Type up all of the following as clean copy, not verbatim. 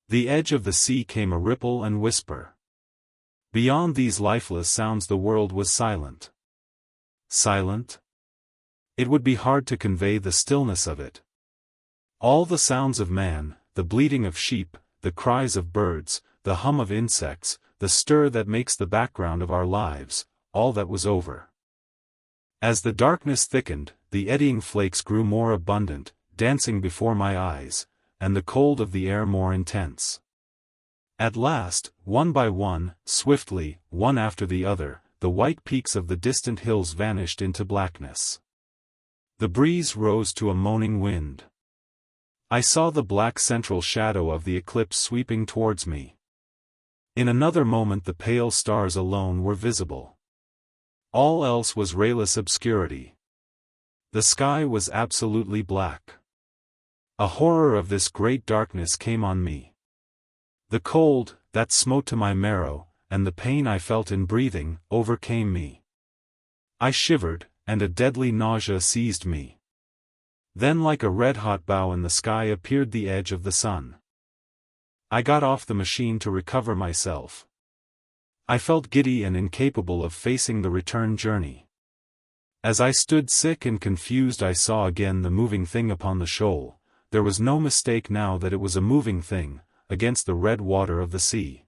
The edge of the sea came a ripple and whisper. Beyond these lifeless sounds the world was silent. Silent? It would be hard to convey the stillness of it. All the sounds of man, the bleating of sheep, the cries of birds, the hum of insects, the stir that makes the background of our lives, all that was over. As the darkness thickened, the eddying flakes grew more abundant, dancing before my eyes, and the cold of the air more intense. At last, one by one, swiftly, one after the other, the white peaks of the distant hills vanished into blackness. The breeze rose to a moaning wind. I saw the black central shadow of the eclipse sweeping towards me. In another moment the pale stars alone were visible. All else was rayless obscurity. The sky was absolutely black. A horror of this great darkness came on me. The cold, that smote to my marrow, and the pain I felt in breathing, overcame me. I shivered, and a deadly nausea seized me. Then like a red-hot bow in the sky appeared the edge of the sun. I got off the machine to recover myself. I felt giddy and incapable of facing the return journey. As I stood sick and confused I saw again the moving thing upon the shoal. There was no mistake now that it was a moving thing, against the red water of the sea.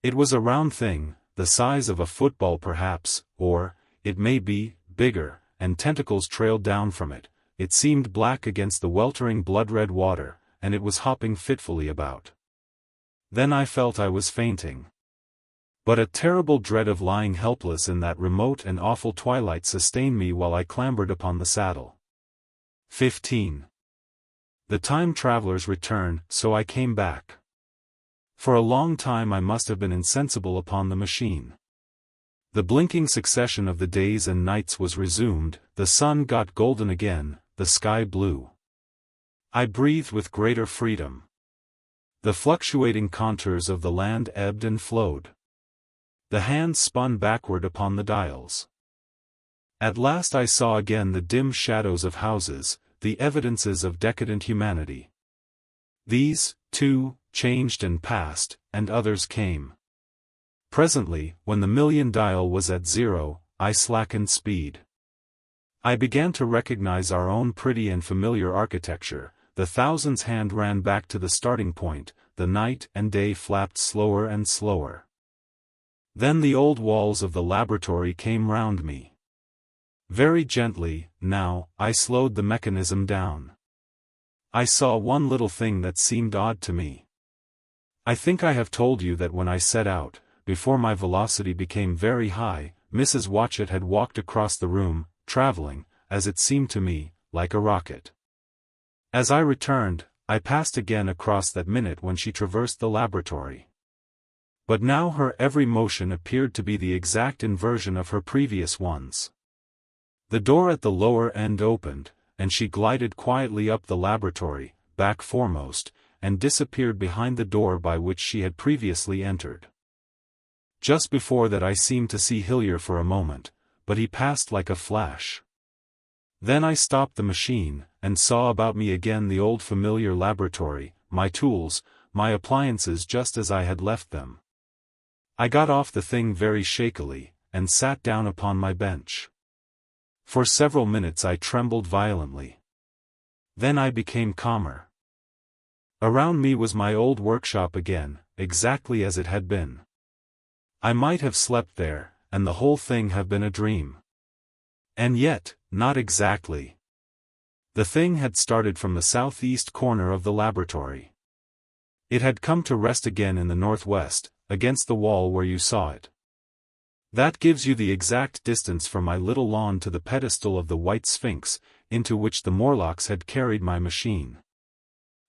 It was a round thing, the size of a football perhaps, or, it may be, bigger, and tentacles trailed down from it. It seemed black against the weltering blood-red water, and it was hopping fitfully about. Then I felt I was fainting. But a terrible dread of lying helpless in that remote and awful twilight sustained me while I clambered upon the saddle. 15. The time travelers return, so I came back. For a long time I must have been insensible upon the machine. The blinking succession of the days and nights was resumed, the sun got golden again, the sky blue. I breathed with greater freedom. The fluctuating contours of the land ebbed and flowed. The hands spun backward upon the dials. At last I saw again the dim shadows of houses, the evidences of decadent humanity. These, too, changed and passed, and others came. Presently, when the million dial was at 0, I slackened speed. I began to recognize our own pretty and familiar architecture. The thousands' hand ran back to the starting point, the night and day flapped slower and slower. Then the old walls of the laboratory came round me. Very gently, now, I slowed the mechanism down. I saw one little thing that seemed odd to me. I think I have told you that when I set out, before my velocity became very high, Mrs. Watchett had walked across the room, traveling, as it seemed to me, like a rocket. As I returned, I passed again across that minute when she traversed the laboratory. But now her every motion appeared to be the exact inversion of her previous ones. The door at the lower end opened, and she glided quietly up the laboratory, back foremost, and disappeared behind the door by which she had previously entered. Just before that I seemed to see Hillier for a moment, but he passed like a flash. Then I stopped the machine, and saw about me again the old familiar laboratory, my tools, my appliances just as I had left them. I got off the thing very shakily, and sat down upon my bench. For several minutes I trembled violently. Then I became calmer. Around me was my old workshop again, exactly as it had been. I might have slept there, and the whole thing have been a dream. And yet, not exactly. The thing had started from the southeast corner of the laboratory. It had come to rest again in the northwest, against the wall where you saw it. That gives you the exact distance from my little lawn to the pedestal of the White Sphinx, into which the Morlocks had carried my machine.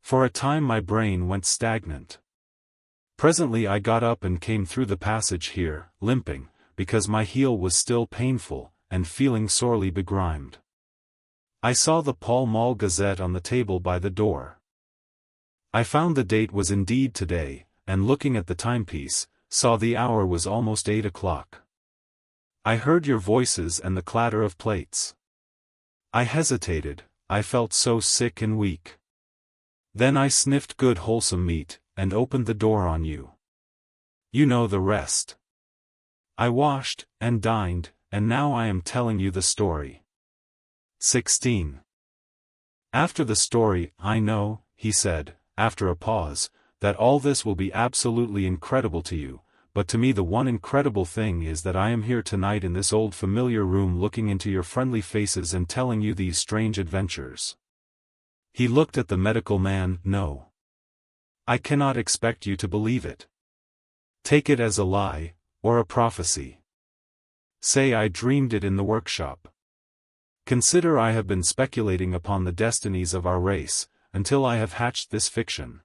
For a time my brain went stagnant. Presently I got up and came through the passage here, limping, because my heel was still painful, and feeling sorely begrimed. I saw the Pall Mall Gazette on the table by the door. I found the date was indeed today, and looking at the timepiece, saw the hour was almost 8 o'clock. I heard your voices and the clatter of plates. I hesitated, I felt so sick and weak. Then I sniffed good wholesome meat, and opened the door on you. You know the rest. I washed, and dined, and now I am telling you the story. 16. After the story, I know, he said, after a pause, that all this will be absolutely incredible to you, but to me the one incredible thing is that I am here tonight in this old familiar room looking into your friendly faces and telling you these strange adventures. He looked at the medical man. No. I cannot expect you to believe it. Take it as a lie, or a prophecy. Say I dreamed it in the workshop. Consider I have been speculating upon the destinies of our race, until I have hatched this fiction.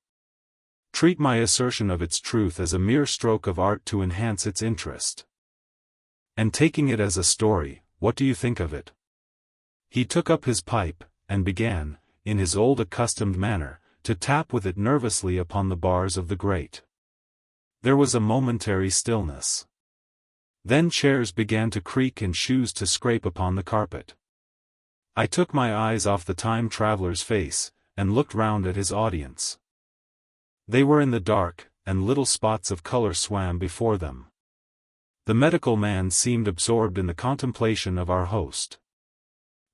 Treat my assertion of its truth as a mere stroke of art to enhance its interest. And taking it as a story, what do you think of it? He took up his pipe, and began, in his old accustomed manner, to tap with it nervously upon the bars of the grate. There was a momentary stillness. Then chairs began to creak and shoes to scrape upon the carpet. I took my eyes off the time traveler's face, and looked round at his audience. They were in the dark, and little spots of color swam before them. The medical man seemed absorbed in the contemplation of our host.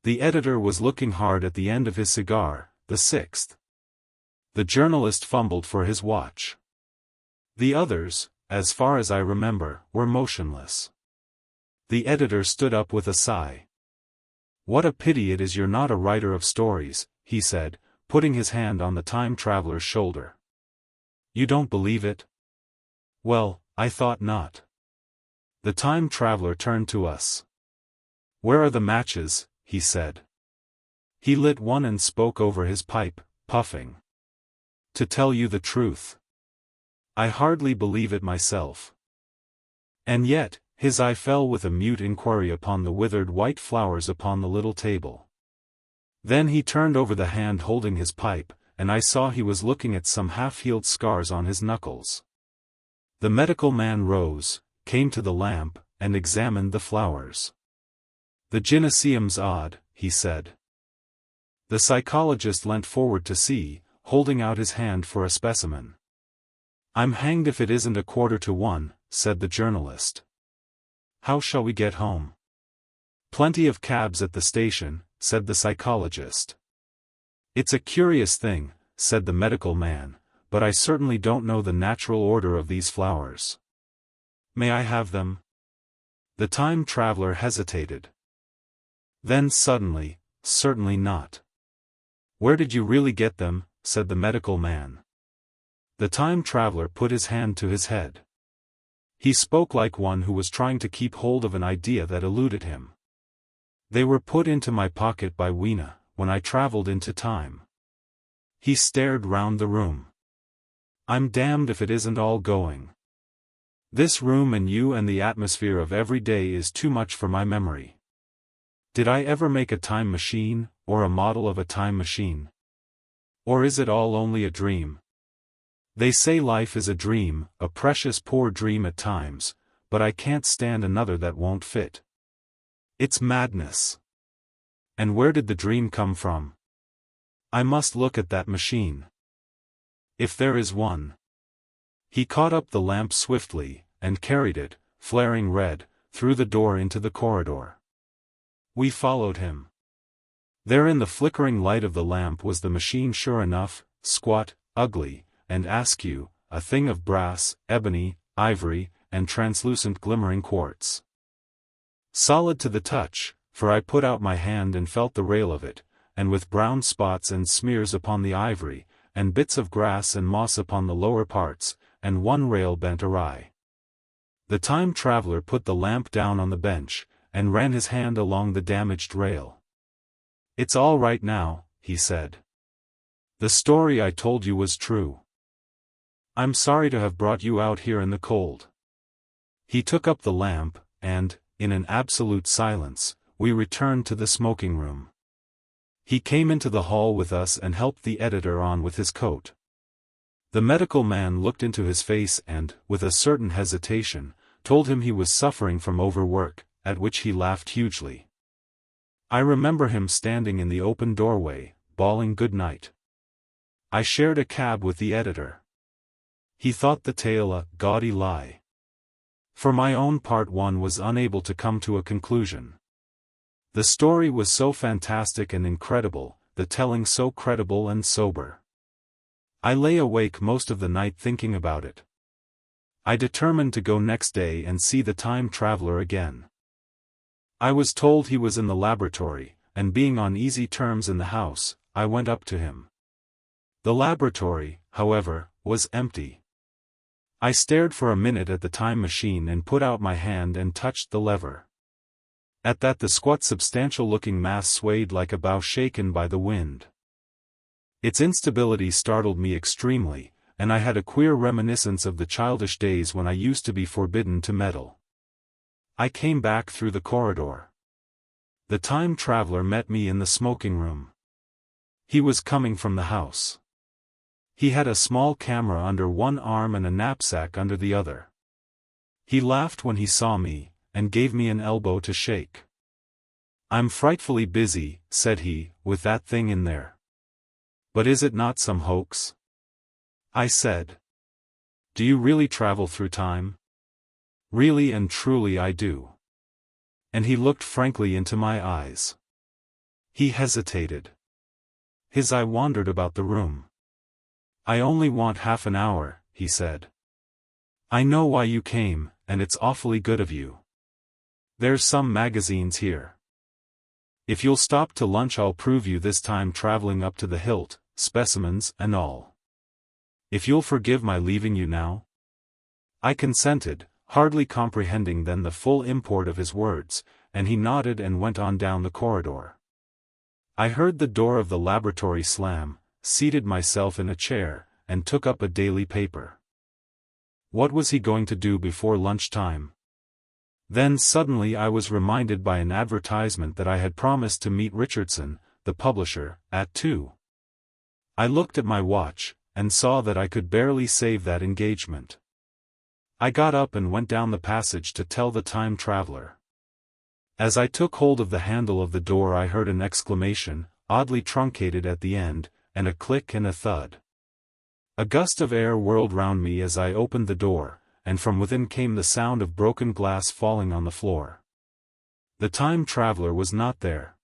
The editor was looking hard at the end of his cigar, the 6th. The journalist fumbled for his watch. The others, as far as I remember, were motionless. The editor stood up with a sigh. What a pity it is you're not a writer of stories, he said, putting his hand on the time traveler's shoulder. You don't believe it? Well, I thought not. The time traveler turned to us. Where are the matches? He said. He lit one and spoke over his pipe, puffing. To tell you the truth, I hardly believe it myself. And yet, his eye fell with a mute inquiry upon the withered white flowers upon the little table. Then he turned over the hand holding his pipe, and I saw he was looking at some half-healed scars on his knuckles. The medical man rose, came to the lamp, and examined the flowers. The gynecium's odd, he said. The psychologist leant forward to see, holding out his hand for a specimen. I'm hanged if it isn't 1:15, said the journalist. How shall we get home? Plenty of cabs at the station, said the psychologist. It's a curious thing, said the medical man, but I certainly don't know the natural order of these flowers. May I have them? The time traveler hesitated. Then suddenly, certainly not. Where did you really get them? Said the medical man. The time traveler put his hand to his head. He spoke like one who was trying to keep hold of an idea that eluded him. They were put into my pocket by Weena, when I traveled into time. He stared round the room. I'm damned if it isn't all going. This room and you and the atmosphere of every day is too much for my memory. Did I ever make a time machine, or a model of a time machine? Or is it all only a dream? They say life is a dream, a precious poor dream at times, but I can't stand another that won't fit. It's madness. And where did the dream come from? I must look at that machine. If there is one. He caught up the lamp swiftly, and carried it, flaring red, through the door into the corridor. We followed him. There in the flickering light of the lamp was the machine sure enough, squat, ugly, and askew, a thing of brass, ebony, ivory, and translucent glimmering quartz. Solid to the touch, for I put out my hand and felt the rail of it, and with brown spots and smears upon the ivory, and bits of grass and moss upon the lower parts, and one rail bent awry. The time traveler put the lamp down on the bench, and ran his hand along the damaged rail. It's all right now, he said. The story I told you was true. I'm sorry to have brought you out here in the cold. He took up the lamp, and, in an absolute silence, we returned to the smoking room. He came into the hall with us and helped the editor on with his coat. The medical man looked into his face and, with a certain hesitation, told him he was suffering from overwork, at which he laughed hugely. I remember him standing in the open doorway, bawling good night. I shared a cab with the editor. He thought the tale a gaudy lie. For my own part, one was unable to come to a conclusion. The story was so fantastic and incredible, the telling so credible and sober. I lay awake most of the night thinking about it. I determined to go next day and see the time traveler again. I was told he was in the laboratory, and being on easy terms in the house, I went up to him. The laboratory, however, was empty. I stared for a minute at the time machine and put out my hand and touched the lever. At that the squat substantial-looking mass swayed like a bough shaken by the wind. Its instability startled me extremely, and I had a queer reminiscence of the childish days when I used to be forbidden to meddle. I came back through the corridor. The time traveler met me in the smoking room. He was coming from the house. He had a small camera under one arm and a knapsack under the other. He laughed when he saw me, and gave me an elbow to shake. "I'm frightfully busy," said he, "with that thing in there. But is it not some hoax?" I said. "Do you really travel through time?" "Really and truly I do." And he looked frankly into my eyes. He hesitated. His eye wandered about the room. "I only want half an hour," he said. "I know why you came, and it's awfully good of you. There's some magazines here. If you'll stop to lunch I'll prove you this time traveling up to the hilt, specimens and all. If you'll forgive my leaving you now?" I consented, hardly comprehending then the full import of his words, and he nodded and went on down the corridor. I heard the door of the laboratory slam, seated myself in a chair, and took up a daily paper. What was he going to do before lunchtime? Then suddenly I was reminded by an advertisement that I had promised to meet Richardson, the publisher, at 2. I looked at my watch, and saw that I could barely save that engagement. I got up and went down the passage to tell the time traveler. As I took hold of the handle of the door I heard an exclamation, oddly truncated at the end, and a click and a thud. A gust of air whirled round me as I opened the door, and from within came the sound of broken glass falling on the floor. The time traveler was not there.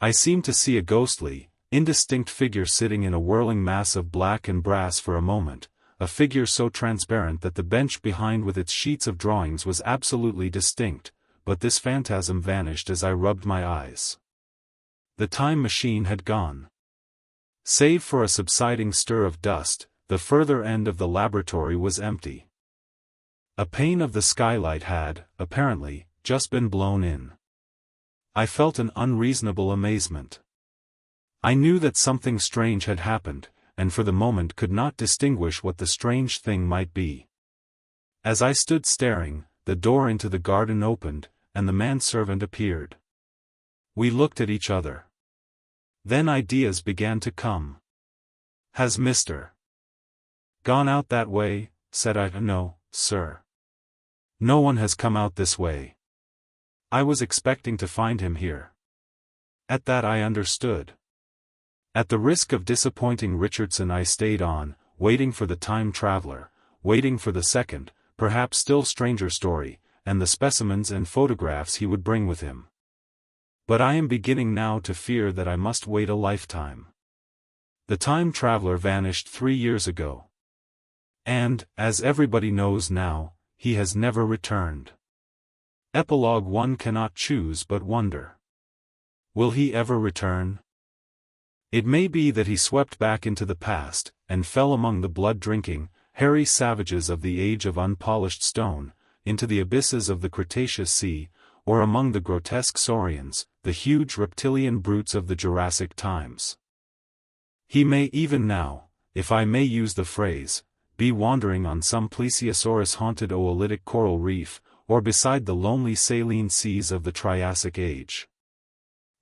I seemed to see a ghostly, indistinct figure sitting in a whirling mass of black and brass for a moment, a figure so transparent that the bench behind with its sheets of drawings was absolutely distinct, but this phantasm vanished as I rubbed my eyes. The time machine had gone. Save for a subsiding stir of dust, the further end of the laboratory was empty. A pane of the skylight had, apparently, just been blown in. I felt an unreasonable amazement. I knew that something strange had happened, and for the moment could not distinguish what the strange thing might be. As I stood staring, the door into the garden opened, and the manservant appeared. We looked at each other. Then ideas began to come. "Has Mr. gone out that way?" said I. "No, sir. No one has come out this way. I was expecting to find him here." At that I understood. At the risk of disappointing Richardson I stayed on, waiting for the time traveler, waiting for the second, perhaps still stranger story, and the specimens and photographs he would bring with him. But I am beginning now to fear that I must wait a lifetime. The time traveler vanished 3 years ago. And, as everybody knows now, he has never returned. Epilogue: one cannot choose but wonder. Will he ever return? It may be that he swept back into the past, and fell among the blood-drinking, hairy savages of the age of unpolished stone, into the abysses of the Cretaceous Sea, or among the grotesque saurians, the huge reptilian brutes of the Jurassic times. He may even now, if I may use the phrase, be wandering on some plesiosaurus-haunted oolitic coral reef, or beside the lonely saline seas of the Triassic Age.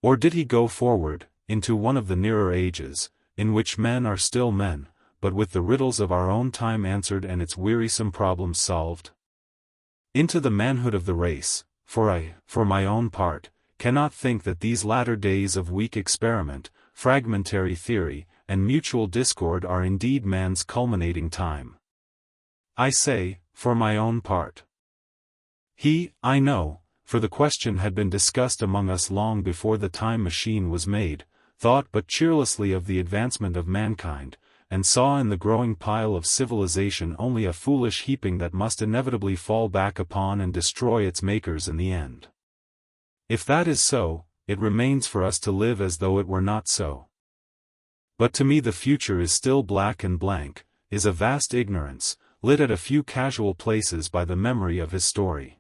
Or did he go forward, into one of the nearer ages, in which men are still men, but with the riddles of our own time answered and its wearisome problems solved? Into the manhood of the race, for I, for my own part, cannot think that these latter days of weak experiment, fragmentary theory, and mutual discord are indeed man's culminating time. I say, for my own part. He, I know, for the question had been discussed among us long before the time machine was made, thought but cheerlessly of the advancement of mankind, and saw in the growing pile of civilization only a foolish heaping that must inevitably fall back upon and destroy its makers in the end. If that is so, it remains for us to live as though it were not so. But to me the future is still black and blank, is a vast ignorance, lit at a few casual places by the memory of his story.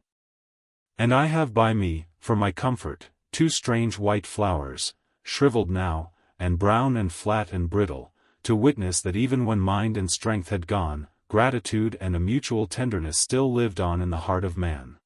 And I have by me, for my comfort, 2 strange white flowers, shriveled now, and brown and flat and brittle, to witness that even when mind and strength had gone, gratitude and a mutual tenderness still lived on in the heart of man.